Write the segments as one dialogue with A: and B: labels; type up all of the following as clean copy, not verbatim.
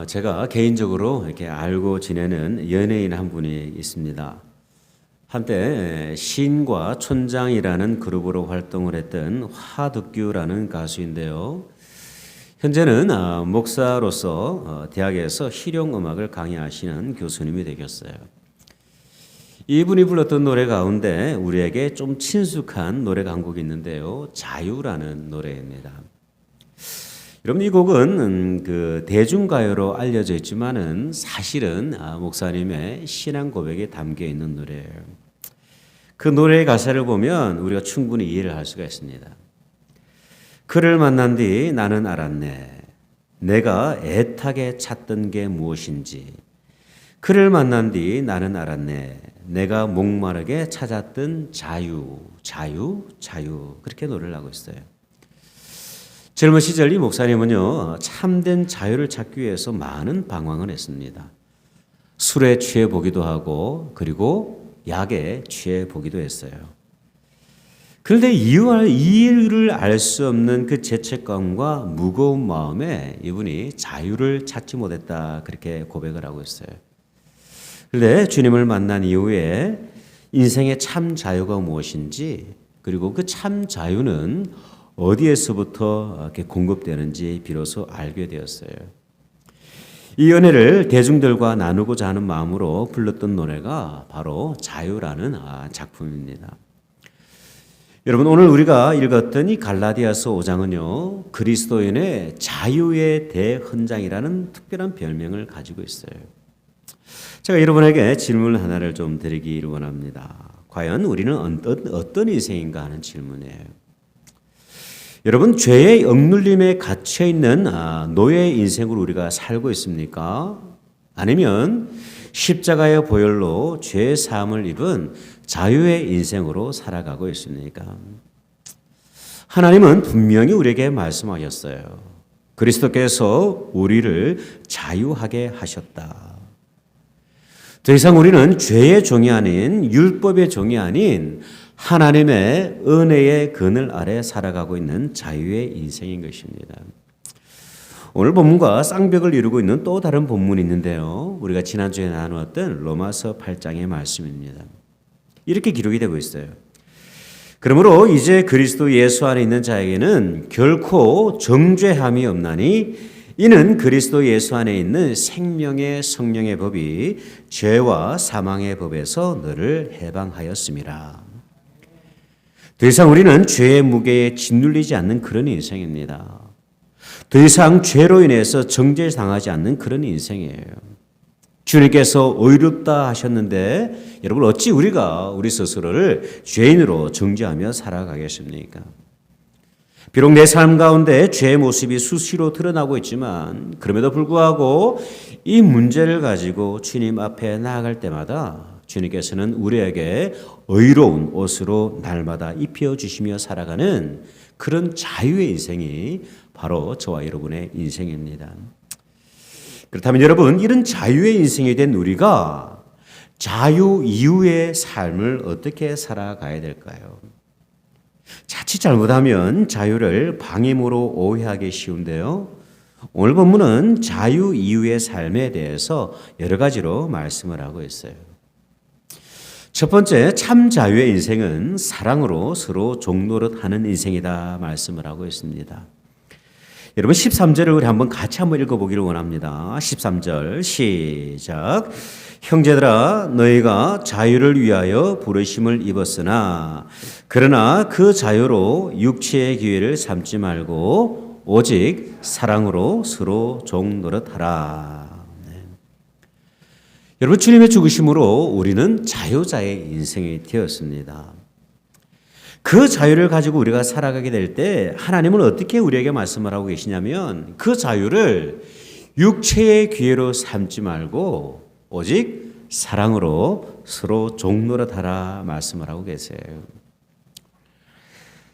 A: 제가 개인적으로 이렇게 알고 지내는 연예인 한 분이 있습니다. 한때 신과 촌장이라는 그룹으로 활동을 했던 화덕규라는 가수인데요. 현재는 목사로서 대학에서 실용음악을 강의하시는 교수님이 되셨어요. 이분이 불렀던 노래 가운데 우리에게 좀 친숙한 노래가 한 곡이 있는데요. 자유라는 노래입니다. 여러분, 이 곡은 그 대중가요로 알려져 있지만은 사실은 목사님의 신앙 고백에 담겨 있는 노래예요. 그 노래의 가사를 보면 우리가 충분히 이해를 할 수가 있습니다. 그를 만난 뒤 나는 알았네. 내가 애타게 찾던 게 무엇인지. 그를 만난 뒤 나는 알았네. 내가 목마르게 찾았던 자유, 자유, 자유. 그렇게 노래를 하고 있어요. 젊은 시절 이 목사님은요, 참된 자유를 찾기 위해서 많은 방황을 했습니다. 술에 취해 보기도 하고, 그리고 약에 취해 보기도 했어요. 그런데 이유를 알 수 없는 그 죄책감과 무거운 마음에 이분이 자유를 찾지 못했다, 그렇게 고백을 하고 있어요. 그런데 주님을 만난 이후에 인생의 참 자유가 무엇인지, 그리고 그 참 자유는 어디에서부터 이렇게 공급되는지 비로소 알게 되었어요. 이 연애를 대중들과 나누고자 하는 마음으로 불렀던 노래가 바로 자유라는 작품입니다. 여러분, 오늘 우리가 읽었던 이 갈라디아서 5장은요, 그리스도인의 자유의 대헌장이라는 특별한 별명을 가지고 있어요. 제가 여러분에게 질문 하나를 좀 드리기를 원합니다. 과연 우리는 어떤 인생인가 하는 질문이에요. 여러분, 죄의 억눌림에 갇혀 있는 노예의 인생으로 우리가 살고 있습니까? 아니면 십자가의 보혈로 죄의 사함을 입은 자유의 인생으로 살아가고 있습니까? 하나님은 분명히 우리에게 말씀하셨어요. 그리스도께서 우리를 자유하게 하셨다. 더 이상 우리는 죄의 종이 아닌, 율법의 종이 아닌 하나님의 은혜의 그늘 아래 살아가고 있는 자유의 인생인 것입니다. 오늘 본문과 쌍벽을 이루고 있는 또 다른 본문이 있는데요. 우리가 지난주에 나누었던 로마서 8장의 말씀입니다. 이렇게 기록이 되고 있어요. 그러므로 이제 그리스도 예수 안에 있는 자에게는 결코 정죄함이 없나니 이는 그리스도 예수 안에 있는 생명의 성령의 법이 죄와 사망의 법에서 너를 해방하였음이라. 더 이상 우리는 죄의 무게에 짓눌리지 않는 그런 인생입니다. 더 이상 죄로 인해서 정죄당하지 않는 그런 인생이에요. 주님께서 의롭다 하셨는데 여러분, 어찌 우리가 우리 스스로를 죄인으로 정죄하며 살아가겠습니까? 비록 내 삶 가운데 죄의 모습이 수시로 드러나고 있지만 그럼에도 불구하고 이 문제를 가지고 주님 앞에 나아갈 때마다 주님께서는 우리에게 의로운 옷으로 날마다 입혀주시며 살아가는 그런 자유의 인생이 바로 저와 여러분의 인생입니다. 그렇다면 여러분, 이런 자유의 인생이 된 우리가 자유 이후의 삶을 어떻게 살아가야 될까요? 자칫 잘못하면 자유를 방임으로 오해하기 쉬운데요. 오늘 본문은 자유 이후의 삶에 대해서 여러 가지로 말씀을 하고 있어요. 첫 번째, 참 자유의 인생은 사랑으로 서로 종노릇하는 인생이다 말씀을 하고 있습니다. 여러분, 13절을 우리 같이 한번 읽어보기를 원합니다. 13절 시작. 형제들아, 너희가 자유를 위하여 부르심을 입었으나 그러나 그 자유로 육체의 기회를 삼지 말고 오직 사랑으로 서로 종노릇하라. 여러분, 주님의 죽으심으로 우리는 자유자의 인생이 되었습니다. 그 자유를 가지고 우리가 살아가게 될 때 하나님은 어떻게 우리에게 말씀을 하고 계시냐면 그 자유를 육체의 기회로 삼지 말고 오직 사랑으로 서로 종노릇하라 말씀을 하고 계세요.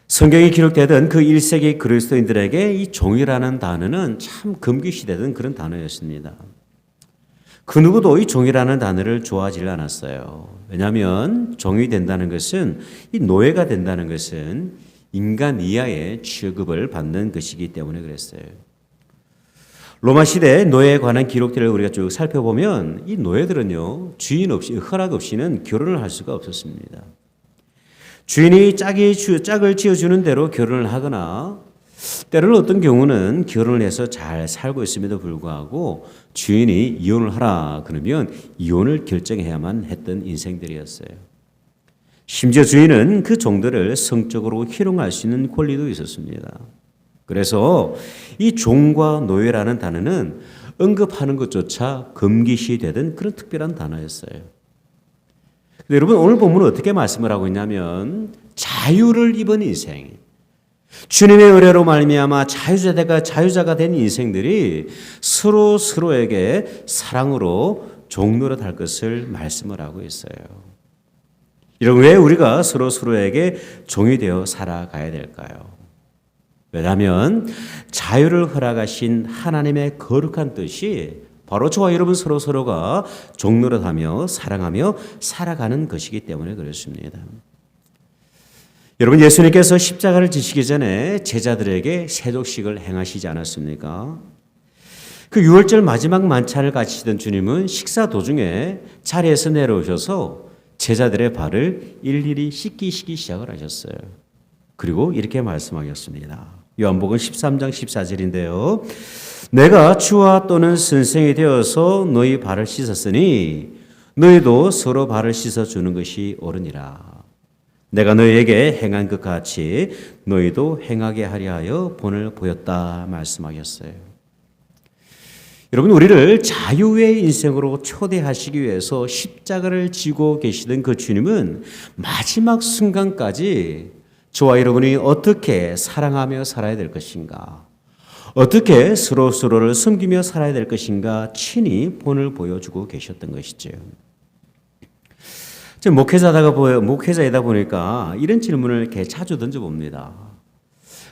A: 성경에 기록되던 그 1세기 그리스도인들에게 이 종이라는 단어는 참 금기시되던 그런 단어였습니다. 그 누구도 이 종이라는 단어를 좋아하지 않았어요. 왜냐하면 종이 된다는 것은, 이 노예가 된다는 것은 인간 이하의 취급을 받는 것이기 때문에 그랬어요. 로마 시대 노예에 관한 기록들을 우리가 쭉 살펴보면 이 노예들은요, 주인 없이, 허락 없이는 결혼을 할 수가 없었습니다. 주인이 짝을 지어주는 대로 결혼을 하거나 때로는 어떤 경우는 결혼을 해서 잘 살고 있음에도 불구하고 주인이 이혼을 하라 그러면 이혼을 결정해야만 했던 인생들이었어요. 심지어 주인은 그 종들을 성적으로 희롱할 수 있는 권리도 있었습니다. 그래서 이 종과 노예라는 단어는 언급하는 것조차 금기시 되던 그런 특별한 단어였어요. 근데 여러분, 오늘 본문은 어떻게 말씀을 하고 있냐면 자유를 입은 인생, 주님의 은혜로 말미암아 자유자가 된 인생들이 서로에게 사랑으로 종노릇 할 것을 말씀을 하고 있어요. 여러분, 왜 우리가 서로에게 종이 되어 살아가야 될까요? 왜냐하면 자유를 허락하신 하나님의 거룩한 뜻이 바로 저와 여러분 서로가 종노릇하며 사랑하며 살아가는 것이기 때문에 그렇습니다. 여러분, 예수님께서 십자가를 지시기 전에 제자들에게 세족식을 행하시지 않았습니까? 그 유월절 마지막 만찬을 가지시던 주님은 식사 도중에 자리에서 내려오셔서 제자들의 발을 일일이 씻기시기 시작을 하셨어요. 그리고 이렇게 말씀하셨습니다. 요한복음 13장 14절인데요. 내가 주와 또는 선생이 되어서 너희 발을 씻었으니 너희도 서로 발을 씻어주는 것이 옳으니라. 내가 너희에게 행한 것 같이 너희도 행하게 하려 하여 본을 보였다 말씀하셨어요. 여러분, 우리를 자유의 인생으로 초대하시기 위해서 십자가를 지고 계시던 그 주님은 마지막 순간까지 저와 여러분이 어떻게 사랑하며 살아야 될 것인가, 어떻게 서로를 섬기며 살아야 될 것인가 친히 본을 보여주고 계셨던 것이죠. 목회자이다 보니까 이런 질문을 이렇게 자주 던져봅니다.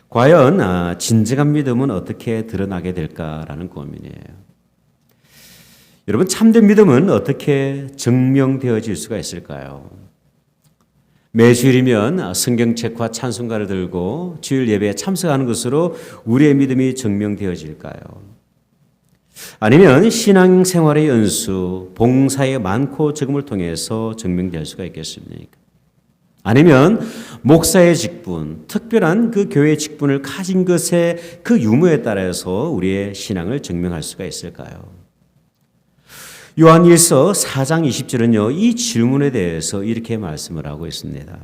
A: 과연 진정한 믿음은 어떻게 드러나게 될까라는 고민이에요. 여러분, 참된 믿음은 어떻게 증명되어질 수가 있을까요? 매주일이면 성경책과 찬송가를 들고 주일 예배에 참석하는 것으로 우리의 믿음이 증명되어질까요? 아니면 신앙생활의 연수, 봉사의 많고 적음을 통해서 증명될 수가 있겠습니까? 아니면 목사의 직분, 특별한 그 교회의 직분을 가진 것의 그 유무에 따라서 우리의 신앙을 증명할 수가 있을까요? 요한일서 4장 20절은요, 이 질문에 대해서 이렇게 말씀을 하고 있습니다.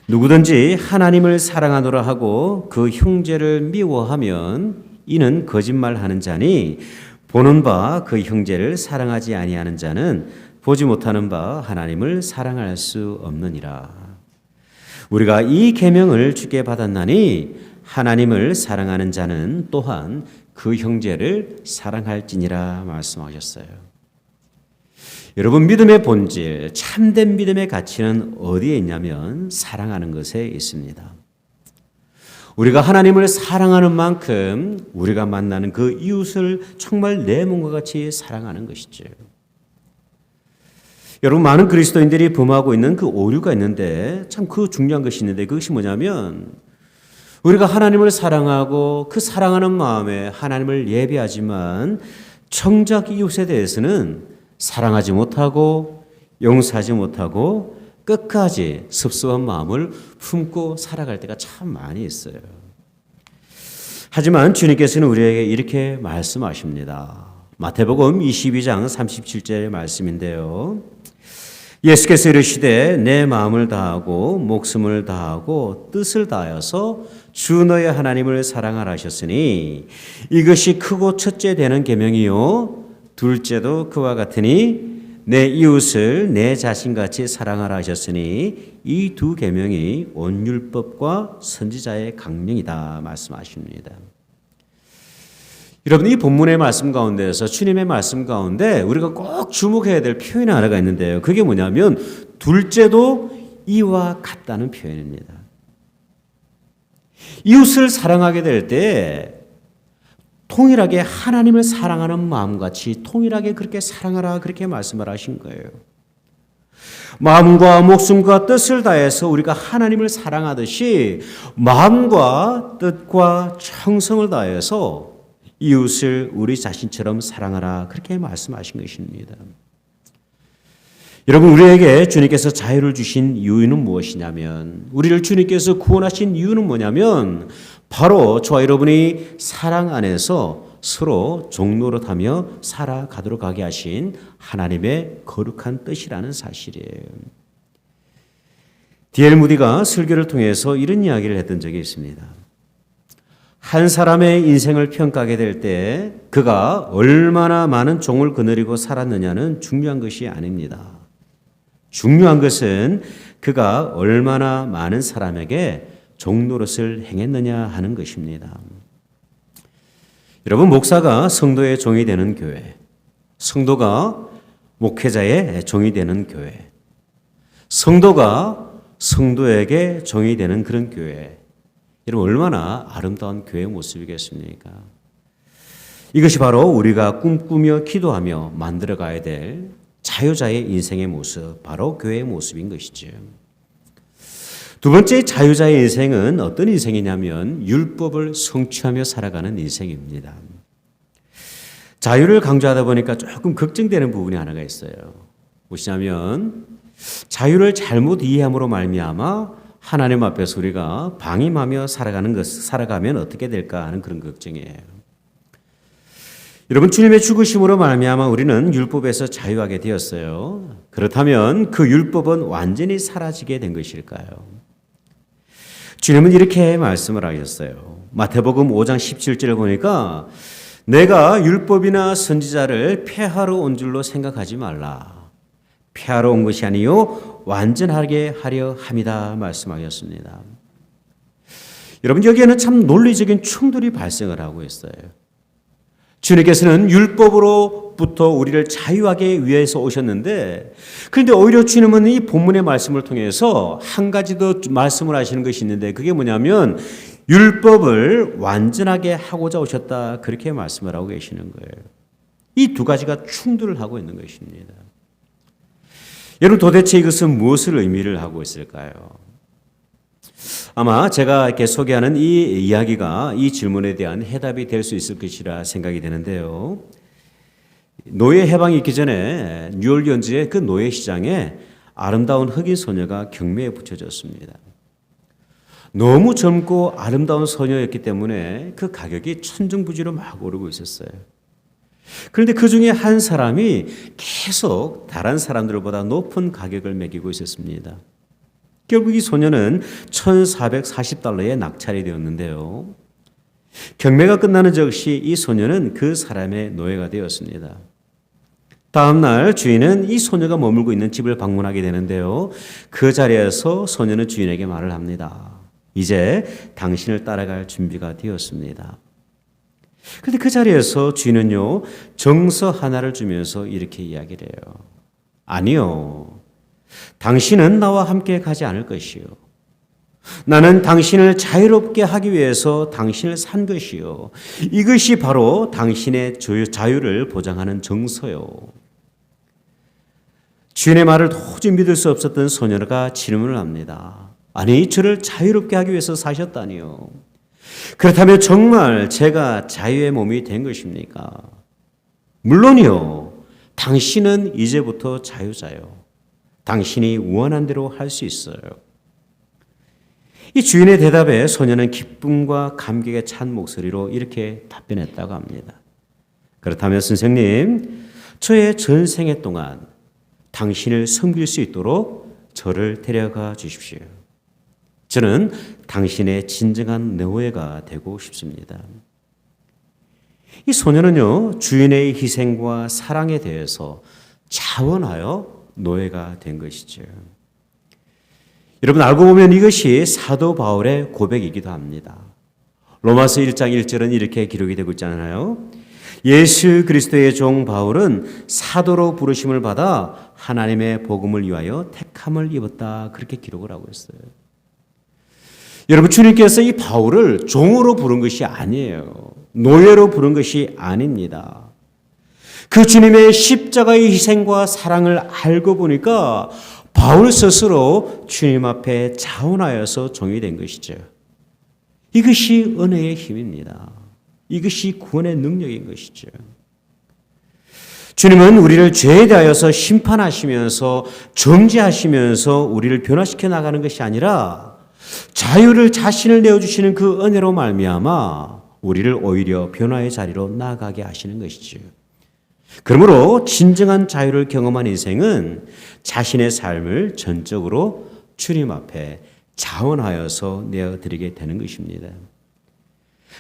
A: 누구든지 하나님을 사랑하노라 하고 그 형제를 미워하면 이는 거짓말하는 자니 보는 바 그 형제를 사랑하지 아니하는 자는 보지 못하는 바 하나님을 사랑할 수 없느니라. 우리가 이 계명을 주께 받았나니 하나님을 사랑하는 자는 또한 그 형제를 사랑할지니라 말씀하셨어요. 여러분, 믿음의 본질, 참된 믿음의 가치는 어디에 있냐면 사랑하는 것에 있습니다. 우리가 하나님을 사랑하는 만큼 우리가 만나는 그 이웃을 정말 내 몸과 같이 사랑하는 것이죠. 여러분, 많은 그리스도인들이 범하고 있는 그 오류가 있는데 참 그 중요한 것이 있는데 그것이 뭐냐면 우리가 하나님을 사랑하고 그 사랑하는 마음에 하나님을 예배하지만 정작 이웃에 대해서는 사랑하지 못하고 용서하지 못하고 끝까지 섭섭한 마음을 품고 살아갈 때가 참 많이 있어요. 하지만 주님께서는 우리에게 이렇게 말씀하십니다. 마태복음 22장 37절의 말씀인데요. 예수께서 이르시되 내 마음을 다하고 목숨을 다하고 뜻을 다하여서 주 너의 하나님을 사랑하라 하셨으니 이것이 크고 첫째 되는 계명이요 둘째도 그와 같으니 내 이웃을 내 자신같이 사랑하라 하셨으니 이 두 계명이 온 율법과 선지자의 강령이다 말씀하십니다. 여러분, 이 본문의 말씀 가운데에서 주님의 말씀 가운데 우리가 꼭 주목해야 될 표현 하나가 있는데요. 그게 뭐냐면 둘째도 이와 같다는 표현입니다. 이웃을 사랑하게 될 때 통일하게 하나님을 사랑하는 마음같이 통일하게 그렇게 사랑하라 그렇게 말씀을 하신 거예요. 마음과 목숨과 뜻을 다해서 우리가 하나님을 사랑하듯이 마음과 뜻과 정성을 다해서 이웃을 우리 자신처럼 사랑하라 그렇게 말씀하신 것입니다. 여러분, 우리에게 주님께서 자유를 주신 이유는 무엇이냐면, 우리를 주님께서 구원하신 이유는 뭐냐면 바로 저와 여러분이 사랑 안에서 서로 종노릇하며 살아가도록 하게 하신 하나님의 거룩한 뜻이라는 사실이에요. D.L. 무디가 설교를 통해서 이런 이야기를 했던 적이 있습니다. 한 사람의 인생을 평가하게 될 때 그가 얼마나 많은 종을 거느리고 살았느냐는 중요한 것이 아닙니다. 중요한 것은 그가 얼마나 많은 사람에게 종노릇을 행했느냐 하는 것입니다. 여러분, 목사가 성도의 종이 되는 교회, 성도가 목회자의 종이 되는 교회, 성도가 성도에게 종이 되는 그런 교회, 여러분 얼마나 아름다운 교회의 모습이겠습니까? 이것이 바로 우리가 꿈꾸며 기도하며 만들어가야 될 자유자의 인생의 모습, 바로 교회의 모습인 것이죠. 두 번째 자유자의 인생은 어떤 인생이냐면 율법을 성취하며 살아가는 인생입니다. 자유를 강조하다 보니까 조금 걱정되는 부분이 하나가 있어요. 무엇이냐면 자유를 잘못 이해함으로 말미암아 하나님 앞에서 우리가 방임하며 살아가면 어떻게 될까 하는 그런 걱정이에요. 여러분, 주님의 죽으심으로 말미암아 우리는 율법에서 자유하게 되었어요. 그렇다면 그 율법은 완전히 사라지게 된 것일까요? 주님은 이렇게 말씀을 하셨어요. 마태복음 5장 17절을 보니까 내가 율법이나 선지자를 폐하러 온 줄로 생각하지 말라. 폐하러 온 것이 아니요 완전하게 하려 함이다 말씀하셨습니다. 여러분, 여기에는 참 논리적인 충돌이 발생을 하고 있어요. 주님께서는 율법으로부터 우리를 자유하게 위해서 오셨는데, 그런데 오히려 주님은 이 본문의 말씀을 통해서 한 가지 더 말씀을 하시는 것이 있는데, 그게 뭐냐면 율법을 완전하게 하고자 오셨다 그렇게 말씀을 하고 계시는 거예요. 이 두 가지가 충돌을 하고 있는 것입니다. 여러분, 도대체 이것은 무엇을 의미를 하고 있을까요? 아마 제가 이렇게 소개하는 이 이야기가 이 질문에 대한 해답이 될 수 있을 것이라 생각이 되는데요. 노예 해방이 있기 전에 뉴올리언즈의 그 노예 시장에 아름다운 흑인 소녀가 경매에 붙여졌습니다. 너무 젊고 아름다운 소녀였기 때문에 그 가격이 천정부지로 막 오르고 있었어요. 그런데 그 중에 한 사람이 계속 다른 사람들보다 높은 가격을 매기고 있었습니다. 결국 이 소녀는 $1,440에 낙찰이 되었는데요. 경매가 끝나는 즉시 이 소녀는 그 사람의 노예가 되었습니다. 다음 날 주인은 이 소녀가 머물고 있는 집을 방문하게 되는데요. 그 자리에서 소녀는 주인에게 말을 합니다. 이제 당신을 따라갈 준비가 되었습니다. 그런데 그 자리에서 주인은요, 정서 하나를 주면서 이렇게 이야기를 해요. 아니요. 당신은 나와 함께 가지 않을 것이요. 나는 당신을 자유롭게 하기 위해서 당신을 산 것이요. 이것이 바로 당신의 자유를 보장하는 정서요. 주인의 말을 도저히 믿을 수 없었던 소녀가 질문을 합니다. 아니, 저를 자유롭게 하기 위해서 사셨다니요. 그렇다면 정말 제가 자유의 몸이 된 것입니까? 물론이요. 당신은 이제부터 자유자요. 당신이 원한 대로 할 수 있어요. 이 주인의 대답에 소녀는 기쁨과 감격에 찬 목소리로 이렇게 답변했다고 합니다. 그렇다면 선생님, 저의 전생애 동안 당신을 섬길 수 있도록 저를 데려가 주십시오. 저는 당신의 진정한 노예가 되고 싶습니다. 이 소녀는요, 주인의 희생과 사랑에 대해서 자원하여 노예가 된 것이죠. 여러분, 알고 보면 이것이 사도 바울의 고백이기도 합니다. 로마서 1장 1절은 이렇게 기록이 되고 있잖아요. 예수 그리스도의 종 바울은 사도로 부르심을 받아 하나님의 복음을 위하여 택함을 입었다 그렇게 기록을 하고 있어요. 여러분, 주님께서 이 바울을 종으로 부른 것이 아니에요. 노예로 부른 것이 아닙니다. 그 주님의 십자가의 희생과 사랑을 알고 보니까 바울 스스로 주님 앞에 자원하여서 종이 된 것이죠. 이것이 은혜의 힘입니다. 이것이 구원의 능력인 것이죠. 주님은 우리를 죄에 대하여서 심판하시면서 정죄하시면서 우리를 변화시켜 나가는 것이 아니라 자유를 자신을 내어주시는 그 은혜로 말미암아 우리를 오히려 변화의 자리로 나아가게 하시는 것이죠. 그러므로 진정한 자유를 경험한 인생은 자신의 삶을 전적으로 주님 앞에 자원하여서 내어드리게 되는 것입니다.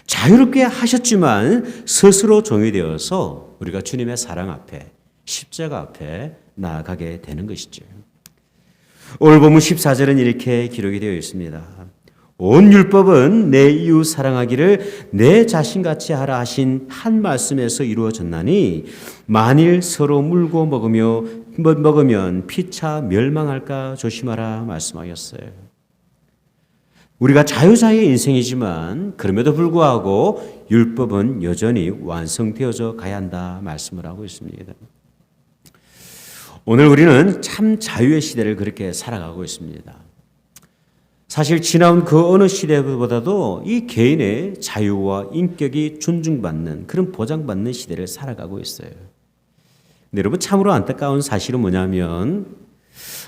A: 자유롭게 하셨지만 스스로 종이 되어서 우리가 주님의 사랑 앞에 십자가 앞에 나아가게 되는 것이죠. 오늘 본문 14절은 이렇게 기록이 되어 있습니다. 온 율법은 내 이웃 사랑하기를 내 자신같이 하라 하신 한 말씀에서 이루어졌나니 만일 서로 물고 먹으면 피차 멸망할까 조심하라 말씀하였어요. 우리가 자유자의 인생이지만 그럼에도 불구하고 율법은 여전히 완성되어져 가야 한다 말씀을 하고 있습니다. 오늘 우리는 참 자유의 시대를 그렇게 살아가고 있습니다. 사실 지나온 그 어느 시대보다도 이 개인의 자유와 인격이 존중받는 그런 보장받는 시대를 살아가고 있어요. 근데 여러분 참으로 안타까운 사실은 뭐냐면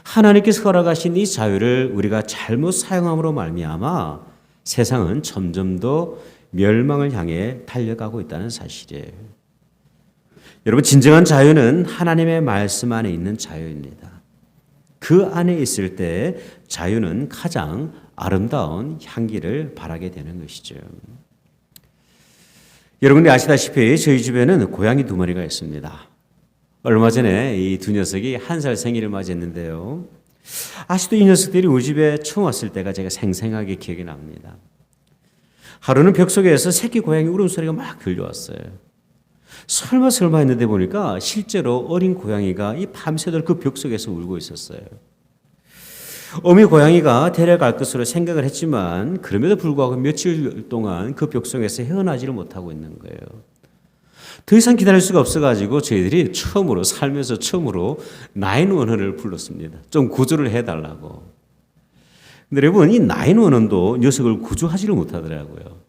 A: 하나님께서 허락하신 이 자유를 우리가 잘못 사용함으로 말미암아 세상은 점점 더 멸망을 향해 달려가고 있다는 사실이에요. 여러분 진정한 자유는 하나님의 말씀 안에 있는 자유입니다. 그 안에 있을 때 자유는 가장 아름다운 향기를 발하게 되는 것이죠. 여러분이 아시다시피 저희 집에는 고양이 2마리가 있습니다. 얼마 전에 이 2 녀석이 1살 생일을 맞이했는데요. 아직도 이 녀석들이 우리 집에 처음 왔을 때가 제가 생생하게 기억이 납니다. 하루는 벽 속에서 새끼 고양이 울음소리가 막 들려왔어요. 설마 했는데 보니까 실제로 어린 고양이가 이 밤새도록 그 벽 속에서 울고 있었어요. 어미 고양이가 데려갈 것으로 생각을 했지만 그럼에도 불구하고 며칠 동안 그 벽 속에서 헤어나지를 못하고 있는 거예요. 더 이상 기다릴 수가 없어가지고 저희들이 살면서 처음으로 911을 불렀습니다. 좀 구조를 해달라고. 근데 여러분 이 911도 녀석을 구조하지를 못하더라고요.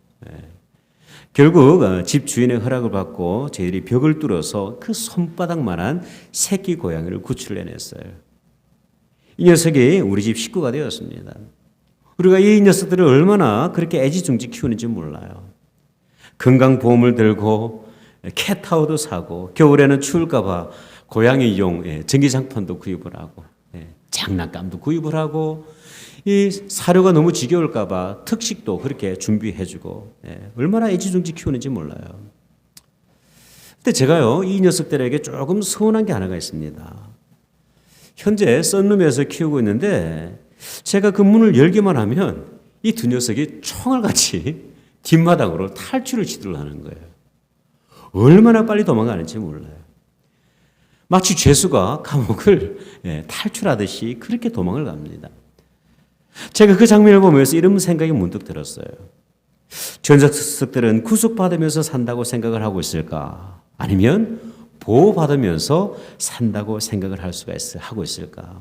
A: 결국 집 주인의 허락을 받고 저희들이 벽을 뚫어서 그 손바닥만한 새끼 고양이를 구출해냈어요. 이 녀석이 우리 집 식구가 되었습니다. 우리가 이 녀석들을 얼마나 그렇게 애지중지 키우는지 몰라요. 건강보험을 들고 캣타워도 사고 겨울에는 추울까 봐 고양이용 전기장판도 구입을 하고 장난감도 구입을 하고 이 사료가 너무 지겨울까 봐 특식도 그렇게 준비해주고 얼마나 애지중지 키우는지 몰라요. 근데 제가요 이 녀석들에게 조금 서운한 게 하나가 있습니다. 현재 썬룸에서 키우고 있는데 제가 그 문을 열기만 하면 이 2 녀석이 총알같이 뒷마당으로 탈출을 시도를 하는 거예요. 얼마나 빨리 도망가는지 몰라요. 마치 죄수가 감옥을 탈출하듯이 그렇게 도망을 갑니다. 제가 그 장면을 보면서 이런 생각이 문득 들었어요. 저 녀석들은 구속받으면서 산다고 생각을 하고 있을까? 아니면 보호받으면서 산다고 생각을 하고 있을까?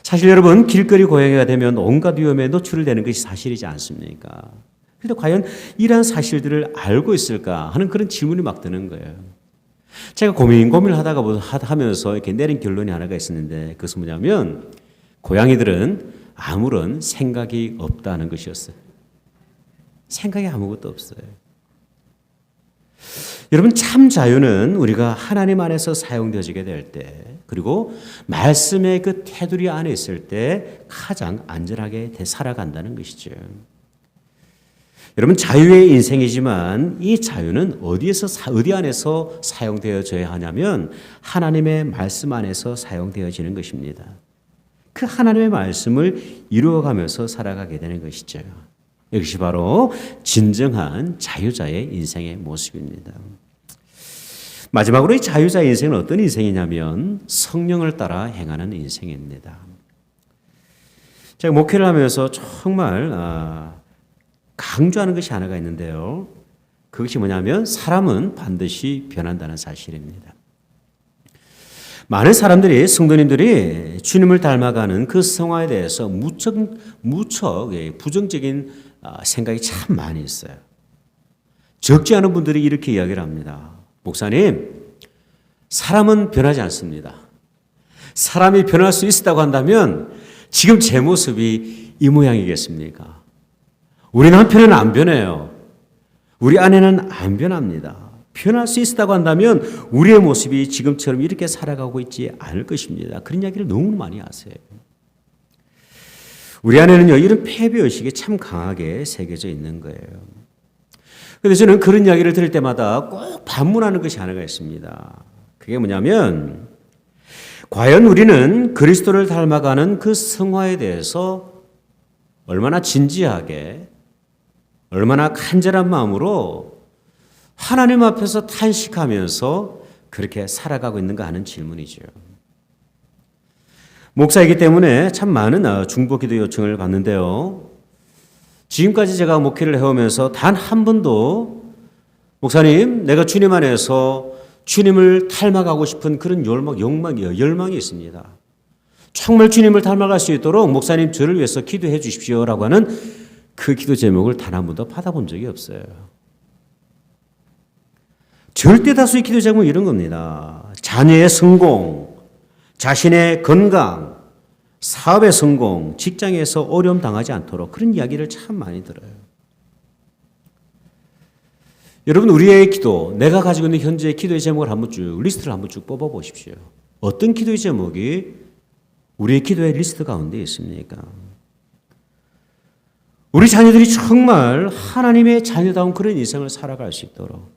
A: 사실 여러분 길거리 고양이가 되면 온갖 위험에 노출되는 것이 사실이지 않습니까? 그런데 과연 이러한 사실들을 알고 있을까 하는 그런 질문이 막 드는 거예요. 제가 고민을 하면서 이렇게 내린 결론이 하나가 있었는데 그것은 뭐냐면 고양이들은 아무런 생각이 없다는 것이었어요. 생각이 아무것도 없어요. 여러분 참 자유는 우리가 하나님 안에서 사용되어지게 될 때 그리고 말씀의 그 테두리 안에 있을 때 가장 안전하게 살아간다는 것이죠. 여러분 자유의 인생이지만 이 자유는 어디 안에서 사용되어져야 하냐면 하나님의 말씀 안에서 사용되어지는 것입니다. 그 하나님의 말씀을 이루어가면서 살아가게 되는 것이죠. 이것이 바로 진정한 자유자의 인생의 모습입니다. 마지막으로 이 자유자의 인생은 어떤 인생이냐면 성령을 따라 행하는 인생입니다. 제가 목회를 하면서 정말 강조하는 것이 하나가 있는데요. 그것이 뭐냐면 사람은 반드시 변한다는 사실입니다. 많은 사람들이 성도님들이 주님을 닮아가는 그 성화에 대해서 무척 부정적인 생각이 참 많이 있어요. 적지 않은 분들이 이렇게 이야기를 합니다. 목사님, 사람은 변하지 않습니다. 사람이 변할 수 있다고 한다면 지금 제 모습이 이 모양이겠습니까? 우리 남편은 안 변해요. 우리 아내는 안 변합니다. 변할 수 있다고 한다면 우리의 모습이 지금처럼 이렇게 살아가고 있지 않을 것입니다. 그런 이야기를 너무 많이 하세요. 우리 안에는요, 이런 패배의식이 참 강하게 새겨져 있는 거예요. 그런데 저는 그런 이야기를 들을 때마다 꼭 반문하는 것이 하나가 있습니다. 그게 뭐냐면, 과연 우리는 그리스도를 닮아가는 그 성화에 대해서 얼마나 진지하게, 얼마나 간절한 마음으로 하나님 앞에서 탄식하면서 그렇게 살아가고 있는가 하는 질문이죠. 목사이기 때문에 참 많은 중보 기도 요청을 받는데요. 지금까지 제가 목회를 해오면서 단 한 번도 목사님, 내가 주님 안에서 주님을 닮아가고 싶은 그런 열망이 있습니다. 정말 주님을 닮아갈 수 있도록 목사님 저를 위해서 기도해 주십시오라고 하는 그 기도 제목을 단 한 번도 받아본 적이 없어요. 절대 다수의 기도 제목은 이런 겁니다. 자녀의 성공, 자신의 건강, 사업의 성공, 직장에서 어려움 당하지 않도록 그런 이야기를 참 많이 들어요. 여러분, 우리의 기도, 내가 가지고 있는 현재의 기도의 제목을 리스트를 한번 쭉 뽑아 보십시오. 어떤 기도의 제목이 우리의 기도의 리스트 가운데 있습니까? 우리 자녀들이 정말 하나님의 자녀다운 그런 인생을 살아갈 수 있도록,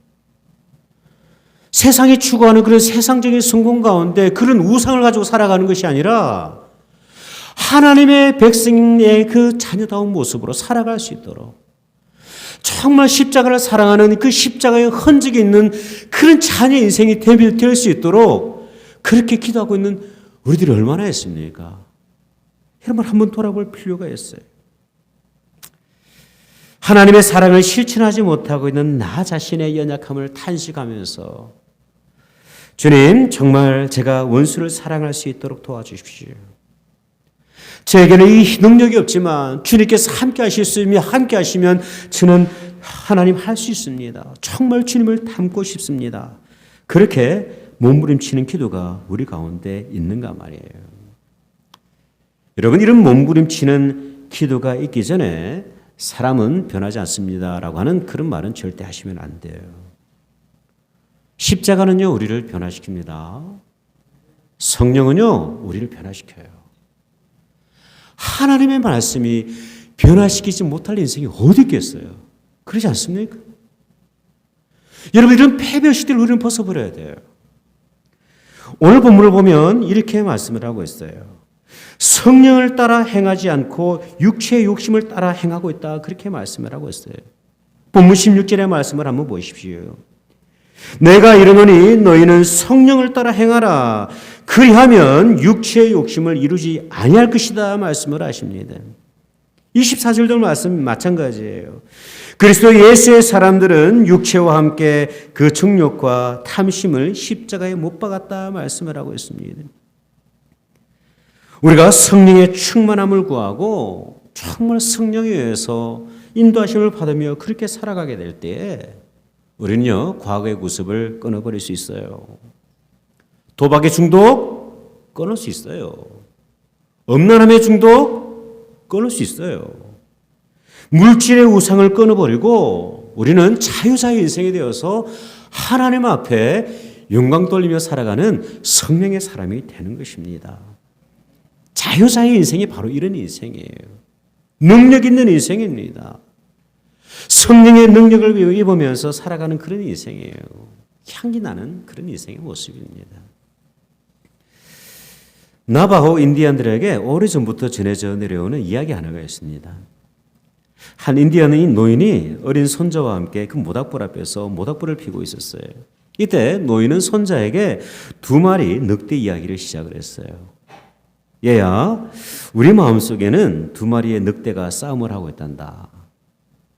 A: 세상이 추구하는 그런 세상적인 성공 가운데 그런 우상을 가지고 살아가는 것이 아니라 하나님의 백성의 그 자녀다운 모습으로 살아갈 수 있도록, 정말 십자가를 사랑하는 그 십자가의 흔적이 있는 그런 자녀 인생이 될 수 있도록 그렇게 기도하고 있는 우리들이 얼마나 했습니까? 여러분, 한번 돌아볼 필요가 있어요. 하나님의 사랑을 실천하지 못하고 있는 나 자신의 연약함을 탄식하면서 주님, 정말 제가 원수를 사랑할 수 있도록 도와주십시오. 제게는 이 능력이 없지만 주님께서 함께 하시면 저는 하나님 할 수 있습니다. 정말 주님을 닮고 싶습니다. 그렇게 몸부림치는 기도가 우리 가운데 있는가 말이에요. 여러분, 이런 몸부림치는 기도가 있기 전에 사람은 변하지 않습니다라고 하는 그런 말은 절대 하시면 안 돼요. 십자가는요, 우리를 변화시킵니다. 성령은요, 우리를 변화시켜요. 하나님의 말씀이 변화시키지 못할 인생이 어디 있겠어요? 그렇지 않습니까? 여러분, 이런 패배의식들을 우리는 벗어버려야 돼요. 오늘 본문을 보면 이렇게 말씀을 하고 있어요. 성령을 따라 행하지 않고 육체의 욕심을 따라 행하고 있다. 그렇게 말씀을 하고 있어요. 본문 16절의 말씀을 한번 보십시오. 내가 이르노니 너희는 성령을 따라 행하라. 그리하면 육체의 욕심을 이루지 아니할 것이다. 말씀을 하십니다. 24절도 말씀 마찬가지예요. 그리스도 예수의 사람들은 육체와 함께 그 정욕과 탐심을 십자가에 못 박았다. 말씀을 하고 있습니다. 우리가 성령의 충만함을 구하고 정말 성령에 의해서 인도하심을 받으며 그렇게 살아가게 될 때에 우리는요, 과거의 구습을 끊어버릴 수 있어요. 도박의 중독 끊을 수 있어요. 음란함의 중독 끊을 수 있어요. 물질의 우상을 끊어버리고 우리는 자유자의 인생이 되어서 하나님 앞에 영광 돌리며 살아가는 성령의 사람이 되는 것입니다. 자유자의 인생이 바로 이런 인생이에요. 능력 있는 인생입니다. 성령의 능력을 입으면서 살아가는 그런 인생이에요. 향기 나는 그런 인생의 모습입니다. 나바호 인디안들에게 오래전부터 전해져 내려오는 이야기 하나가 있습니다. 한 인디안인 노인이 어린 손자와 함께 그 모닥불 앞에서 모닥불을 피우고 있었어요. 이때 노인은 손자에게 2마리 늑대 이야기를 시작을 했어요. 얘야, 우리 마음속에는 2마리의 늑대가 싸움을 하고 있단다.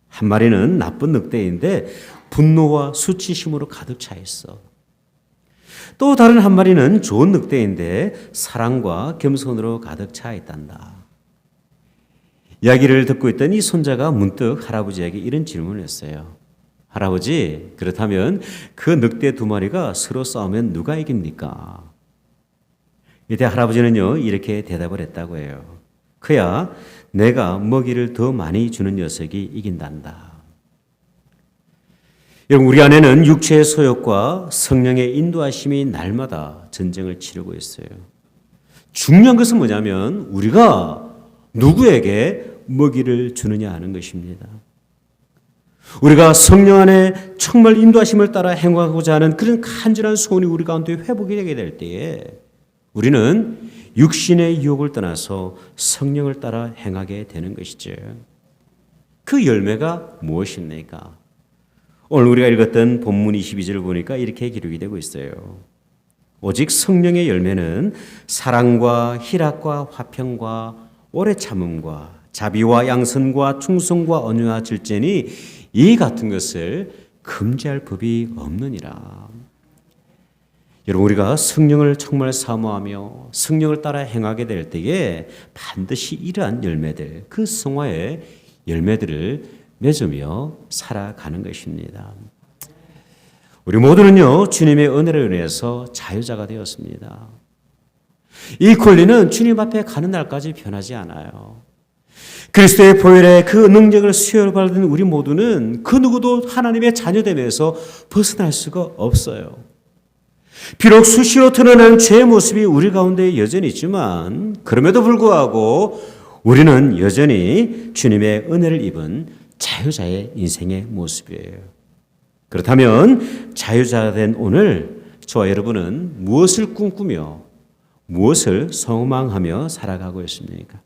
A: 한 마리는 나쁜 늑대인데 분노와 수치심으로 가득 차 있어. 또 다른 한 마리는 좋은 늑대인데 사랑과 겸손으로 가득 차 있단다. 이야기를 듣고 있던 이 손자가 문득 할아버지에게 이런 질문을 했어요. 할아버지, 그렇다면 그 늑대 두 마리가 서로 싸우면 누가 이깁니까? 이때 할아버지는요, 이렇게 대답을 했다고 해요. 그야 내가 먹이를 더 많이 주는 녀석이 이긴단다. 여러분, 우리 안에는 육체의 소욕과 성령의 인도하심이 날마다 전쟁을 치르고 있어요. 중요한 것은 뭐냐면 우리가 누구에게 먹이를 주느냐 하는 것입니다. 우리가 성령 안에 정말 인도하심을 따라 행하고자 하는 그런 간절한 소원이 우리 가운데 회복이 되게 될 때에 우리는 육신의 유혹을 떠나서 성령을 따라 행하게 되는 것이죠. 그 열매가 무엇입니까? 오늘 우리가 읽었던 본문 22절을 보니까 이렇게 기록이 되고 있어요. 오직 성령의 열매는 사랑과 희락과 화평과 오래 참음과 자비와 양선과 충성과 언유와 질제니 이 같은 것을 금지할 법이 없느니라. 여러분, 우리가 성령을 정말 사모하며 성령을 따라 행하게 될 때에 반드시 이러한 열매들, 그 성화의 열매들을 맺으며 살아가는 것입니다. 우리 모두는요, 주님의 은혜를 인해서 자유자가 되었습니다. 이 권리는 주님 앞에 가는 날까지 변하지 않아요. 그리스도의 보혈의 그 능력을 수혈받은 우리 모두는 그 누구도 하나님의 자녀됨에서 벗어날 수가 없어요. 비록 수시로 드러나는 죄의 모습이 우리 가운데 여전히 있지만 그럼에도 불구하고 우리는 여전히 주님의 은혜를 입은 자유자의 인생의 모습이에요. 그렇다면 자유자가 된 오늘 저와 여러분은 무엇을 꿈꾸며 무엇을 소망하며 살아가고 있습니까?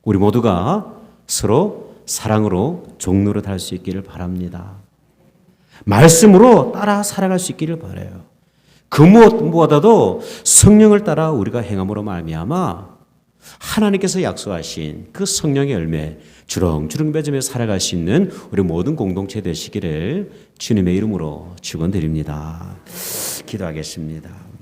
A: 우리 모두가 서로 사랑으로 종로로 달 수 있기를 바랍니다. 말씀으로 따라 살아갈 수 있기를 바라요. 그 무엇보다도 성령을 따라 우리가 행함으로 말미암아 하나님께서 약속하신 그 성령의 열매 주렁주렁 맺으며 살아갈 수 있는 우리 모든 공동체 되시기를 주님의 이름으로 축원드립니다. 기도하겠습니다.